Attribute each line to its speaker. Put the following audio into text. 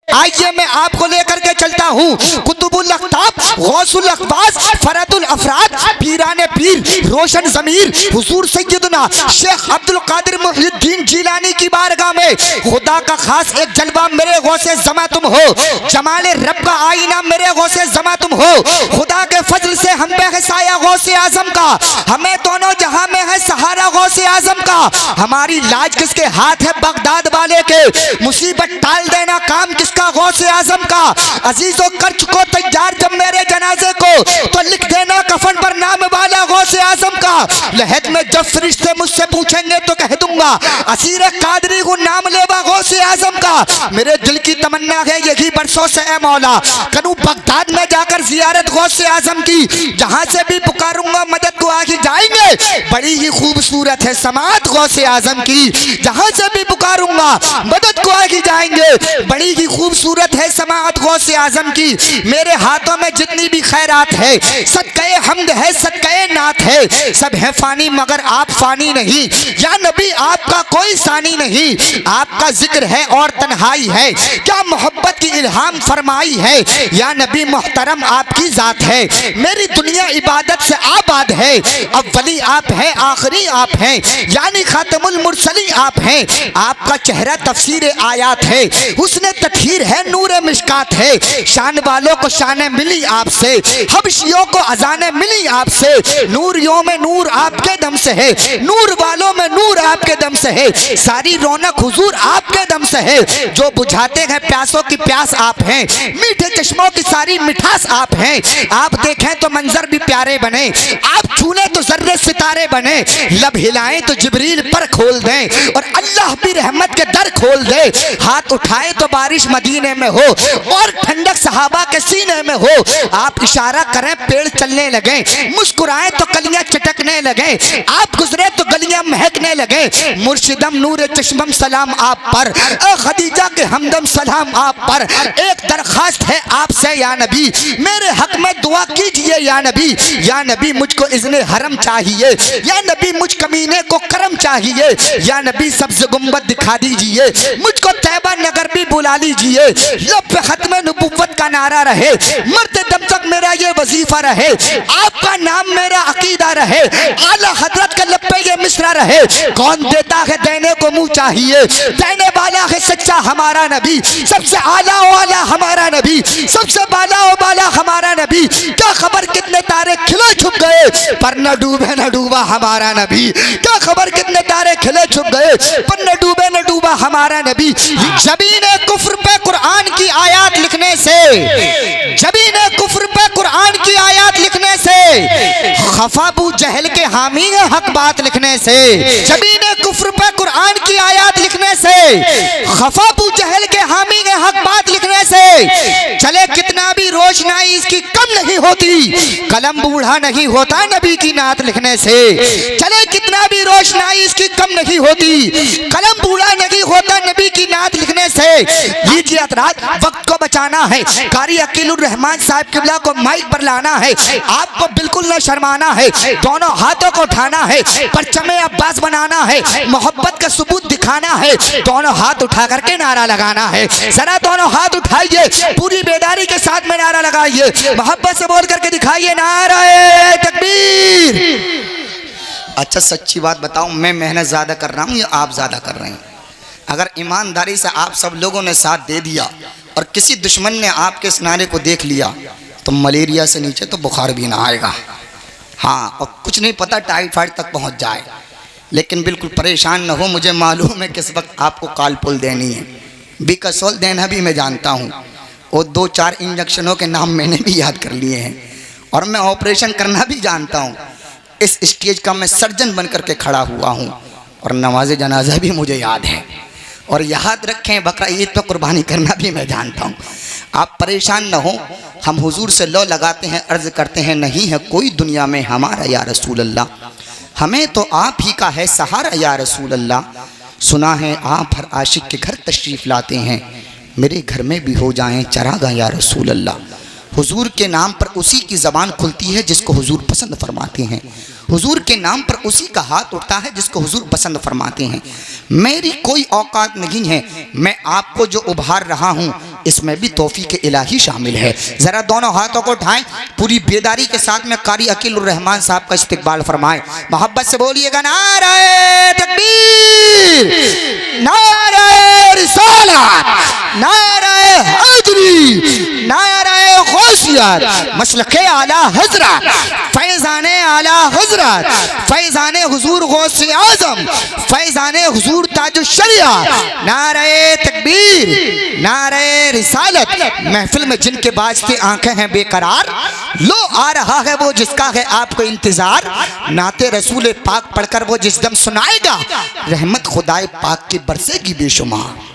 Speaker 1: आइए मैं आपको लेकर के चलता हूँ कुतुबुल अख्ताब, गौसुल अख्बास, फरदुल अफराद, पीराने पीर, रोशन ज़मीर हुजूर सैयदना शेख अब्दुल कादिर मुहीद्दीन जिलानी की बारगाह में। खुदा का खास एक जलवा मेरे गौसे ज़मा तुम हो, जमाले रब का आईना मेरे गौसे ज़मा तुम हो। खुदा के फजल से हम पे है साया गौसे आजम का, हमें दोनों जहां में है सहारा गौसे आजम का। हमारी लाज किसके हाथ है बगदाद वाले के, मुसीबत टाल देना काम किसका गौसे आजम का। अजीजों कर चुको तैयार जब मेरे जनाजे को, तो लिख देना कफन पर नाम वाला गौसे आजम का। लहद में जब फरिश्ते मुझसे पूछेंगे तो कह दूंगा असीर कादरी को नाम लेवा गौसे आजम का। मेरे दिल की तमन्ना है यही बरसों से ए मौला, करूं बगदाद में जाकर जियारत गौसे आजम की। जहां से भी पुकारूंगा मदद को आगे जाएंगे, बड़ी ही खूबसूरत है समात गौसे आजम की। जहां से भी पुकारूंगा मदद को आगे जाएंगे, बड़ी ही खूबसूरत है समाअत गौसे आजम की। मेरे हाथों में जितनी भी खैरात है, सदक़े हम्द है, सदक़े नात है, सब है फानी मगर आप फानी नहीं। या नबी आपका कोई सानी नहीं, आपका जिक्र है और तन्हाई है, क्या मोहब्बत की इल्हाम फरमाई है। या नबी मोहतरम आपकी जात है, मेरी दुनिया इबादत से आबाद है। अव्वली आप हैं, आखिरी आप हैं, यानी खातमुल मुरसली आप हैं। आपका चेहरा तफसीर आयात है, हुस्न तत्हीर है, नूर मिशकात है। शान वालों को शान मिली आपसे, हबशियों को अजाने मिली आपसे। नूरियों में नूर आपके दम से है, नूर वालों में नूर आपके दम से है। सारी रौनक हुजूर आपके दम से है, जो बुझाते हैं प्यासों की प्यास आप हैं। मीठे चश्मों की सारी मिठास आप हैं। आप देखें तो मंजर भी प्यारे बने, आप छूने तो जर्रे सितारे बने। लब हिलाएं तो जिब्रील पर खोल दें, और अल्लाह भी रहमत के दर खोल दे। हाथ उठाए तो बारिश मदीने में हो, और ठंडक सहाबा के सीने में हो। आप इशारा करें पेड़ चलने लगे, मुस्कुराएं तो कलियां चटकने लगे। आप गुजरे तो गलियां महकने लगे। मुर्शिदम नूर चश्मम सलाम आप पर, खदीजा के हमदम सलाम आप पर। एक दरखास्त है आपसे या नबी, मेरे हक में दुआ कीजिए या नबी। या नबी मुझको इज़्ने हरम चाहिए, या नबी मुझ कमीने को करम चाहिए। या नबी सब्ज़ गुंबद दिखा दीजिए, मुझको तैबा नगर भी बुला लीजिए। लब पे खत्म नबुव्वत का नारा रहे, मरते दम तक मेरा ये वजीफा रहे। आपका नाम मेरा अकीदा रहे, आला हजरत के लब पे ये मिसरा रहे। कौन देता है देने को मुंह चाहिए, देने वाला है सच्चा हमारा नबी। सबसे आला वाला हमारा नबी, सबसे बाला वाला हमारा नबी। क्या खबर कितने तारे खिले छुप गए, पर न डूबे न डूबा हमारा नबी। क्या खबर कितने तारे खिले छुप गए, पर न डूबे न डूबा हमारा नबी। जबीने कुफ्र पे कुरान की आयत लिखने से, जबीने कुफ्र पे कुरान की आयत लिखने से, खफाबू जहल के हामी है हक बात लिखने से। जबीने कुफ्र पे कुरान की आयत लिखने से, खफाबू जहल के हामी है हक बात लिखने से। चले कितना भी रोशनाई इसकी कम नहीं होती, कलम बूढ़ा नहीं होता नबी की नात लिखने से। चले कितना भी रोशनाई इसकी कम नहीं होती, कलम बूढ़ा नहीं होता नबी की नात लिखने से। लीजिए अतरात, वक्त को बचाना है, कारी अकीलुर रहमान साहब किबला को माइक पर लाना है। आपको बिल्कुल न शर्माना है, दोनों हाथों को उठाना है, परचमे अब्बास बनाना है, मोहब्बत का सबूत दिखाना है। दोनों हाथ उठा करके नारा लगाना है। जरा दोनों हाथ उठाइए, पूरी बेदारी के साथ में नारा लगाइए, मोहब्बत से बोल करके दिखाइए नारा तकबीर। अच्छा सच्ची बात बताऊं, मैं मेहनत ज्यादा कर रहा हूं या आप ज्यादा कर रहे हैं? अगर ईमानदारी से आप सब लोगों ने साथ दे दिया और किसी दुश्मन ने आपके इस नारे को देख लिया, तो मलेरिया से नीचे तो बुखार भी ना आएगा। हाँ, और कुछ नहीं पता टाइफाइड तक पहुंच जाए। लेकिन बिल्कुल परेशान न हो, मुझे मालूम है किस वक्त आपको काल पुल देनी है। बिकसोल देना भी मैं जानता हूँ, और 2-4 इंजेक्शनों के नाम मैंने भी याद कर लिए हैं, और मैं ऑपरेशन करना भी जानता हूँ। इस स्टेज का मैं सर्जन बन करके खड़ा हुआ हूँ, और नमाज जनाजा भी मुझे याद है। और याद रखें, बकरा ईद पर कुर्बानी करना भी मैं जानता हूँ। आप परेशान न हो, हम हुजूर से लो लगाते हैं, अर्ज़ करते हैं नहीं है कोई दुनिया में हमारा या रसूल अल्लाह। हमें तो आप ही का है सहारा या रसूल अल्लाह। सुना है आप हर आशिक के घर तशरीफ़ लाते हैं, मेरे घर में भी हो जाएं चरागाह या रसूल अल्लाह। हुजूर के नाम पर उसी की ज़बान खुलती है जिसको हुजूर पसंद फरमाते हैं। हुजूर के नाम पर उसी का हाथ उठता है जिसको हुजूर पसंद फरमाते हैं। मेरी कोई औकात नहीं है, मैं आपको जो उभार रहा हूँ इसमें भी तौफीक इलाही शामिल है। ज़रा दोनों हाथों को उठाएं, पूरी बेदारी के साथ में कारी अकील रहमान साहब का इस्तकबाल फरमाएं। मोहब्बत से बोलिएगा नारे तकबीर, नारे रिसालत, नारे हैदरी, नारे गौसियत, मसलके आला हजरत, फैज़ाने आला हजरत, फैज़ाने हुजूर गौसे आज़म, फैज़ाने हुजूर ताजुश शरिया, नारे तकबीर, नारे रिसालत। महफिल में जिनके बाजते आंखें हैं बेकरार, लो आ रहा है वो जिसका है आपको इंतजार। नाते रसूल पाक पढ़कर वो जिस दम सुनाएगा, रहमत खुदाए पाक की बरसेगी बेशुमार।